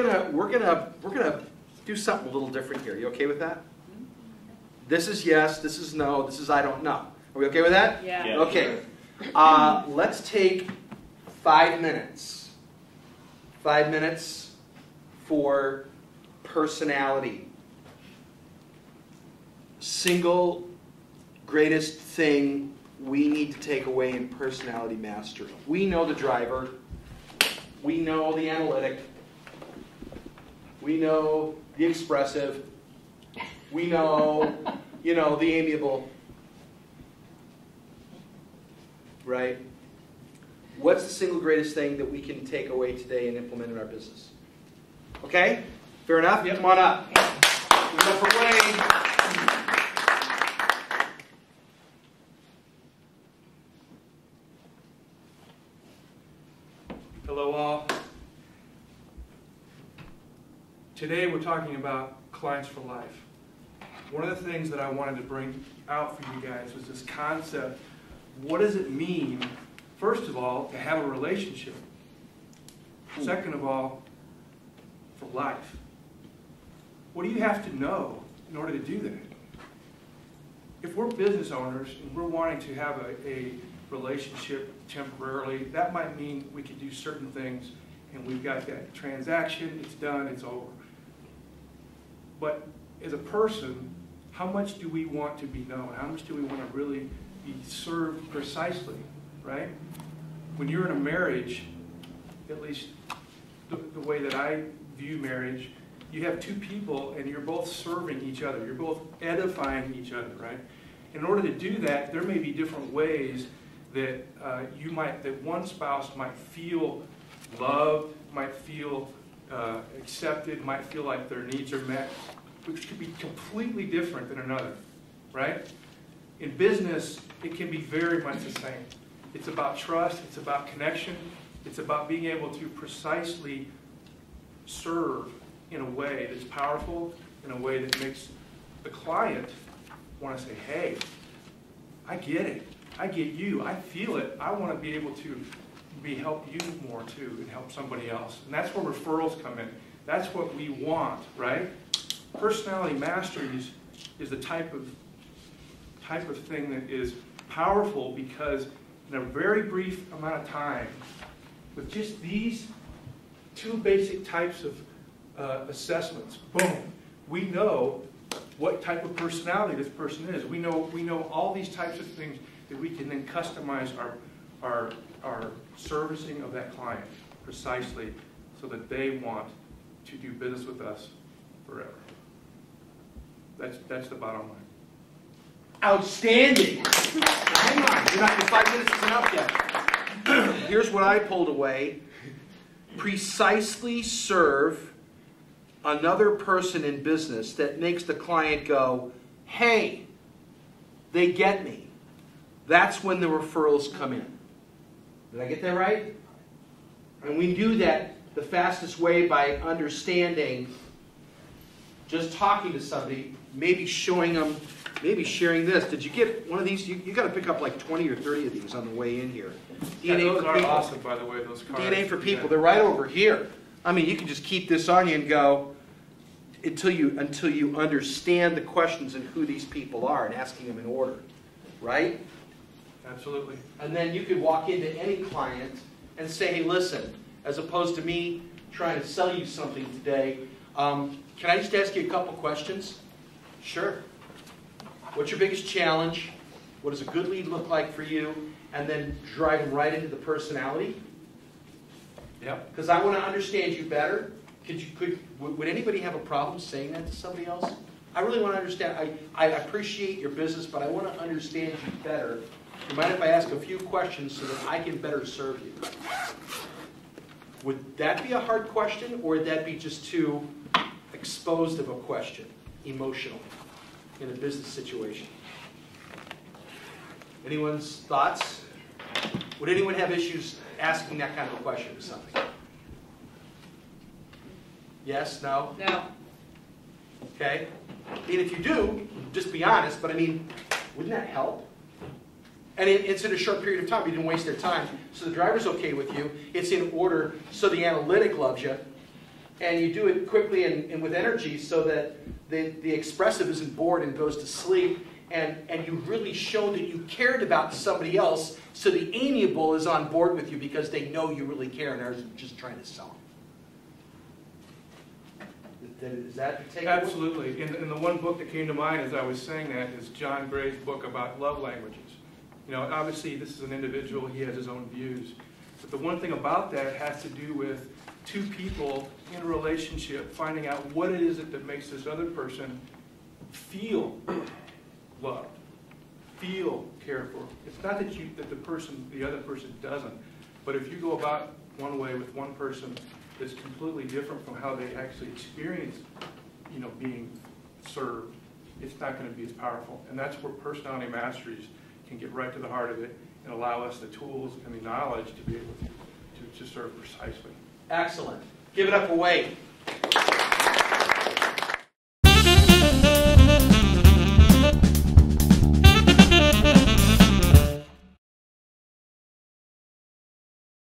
gonna do something a little different here. You okay with that? This is yes, this is no, this is I don't know. Are we okay with that? Yeah. Yeah. Okay. Let's take 5 minutes. 5 minutes for personality. Single greatest thing we need to take away in personality mastery. We know the driver. We know the analytic. We know the expressive. We know, the amiable. Right? What's the single greatest thing that we can take away today and implement in our business? Okay? Fair enough? Yep. Come on up. Give it up for Wayne. Hello all. Today we're talking about clients for life. One of the things that I wanted to bring out for you guys was this concept. What does it mean, first of all, to have a relationship? Second of all, for life. What do you have to know in order to do that? If we're business owners and we're wanting to have a relationship temporarily, that might mean we can do certain things and we've got that transaction, it's done, it's over. But as a person, how much do we want to be known? How much do we want to really be served precisely, right? When you're in a marriage, at least the way that I view marriage, you have two people and you're both serving each other. You're both edifying each other, right? In order to do that, there may be different ways that that one spouse might feel loved, might feel accepted, might feel like their needs are met, which could be completely different than another, right? In business, it can be very much the same. It's about trust, it's about connection, it's about being able to precisely serve in a way that's powerful, in a way that makes the client want to say, hey, I get it. I get you. I feel it. I want to be able to help you more too and help somebody else. And that's where referrals come in. That's what we want, right? Personality Masteries is the type of thing that is powerful because in a very brief amount of time, with just these two basic types of assessments, boom, we know what type of personality this person is. We know all these types of things that we can then customize our servicing of that client precisely so that they want to do business with us forever. That's the bottom line. Outstanding. Hang on, your 5 minutes isn't up yet. Here's what I pulled away. Precisely serve another person in business that makes the client go, hey, they get me. That's when the referrals come in. Did I get that right? And we do that the fastest way by understanding, just talking to somebody, maybe showing them, maybe sharing this. Did you get one of these? You got to pick up like 20 or 30 of these on the way in here. Yeah, DNA those for are people. awesome, by the way, those cards. DNA for people. Yeah. They're right over here. I mean, you can just keep this on you and go until you understand the questions and who these people are and asking them in order, right? Absolutely. And then you could walk into any client and say, hey, listen, as opposed to me trying to sell you something today, can I just ask you a couple questions? Sure. What's your biggest challenge? What does a good lead look like for you? And then drive them right into the personality. Yep. Because I want to understand you better. Would anybody have a problem saying that to somebody else? I really want to understand. I appreciate your business, but I want to understand you better. You mind if I ask a few questions so that I can better serve you? Would that be a hard question, or would that be just too exposed of a question, emotional, in a business situation? Anyone's thoughts? Would anyone have issues asking that kind of a question to somebody? Yes? No? No. Okay? I mean, if you do, just be honest, but I mean, wouldn't that help? And it's in a short period of time. You didn't waste their time. So the driver's okay with you. It's in order so the analytic loves you. and you do it quickly and with energy so that the expressive isn't bored and goes to sleep, and you really show that you cared about somebody else, so the amiable is on board with you because they know you really care and are just trying to sell them. Is that the takeaway? Absolutely. And the one book that came to mind as I was saying that is John Gray's book about love languages. You know, obviously this is an individual, he has his own views. But the one thing about that has to do with two people in a relationship finding out what it is that makes this other person feel loved, feel cared for. It's not that the other person doesn't, but if you go about one way with one person that's completely different from how they actually experience, you know, being served, it's not going to be as powerful. And that's where personality masteries can get right to the heart of it and allow us the tools and the knowledge to be able to serve precisely. Excellent. Give it up for Wade.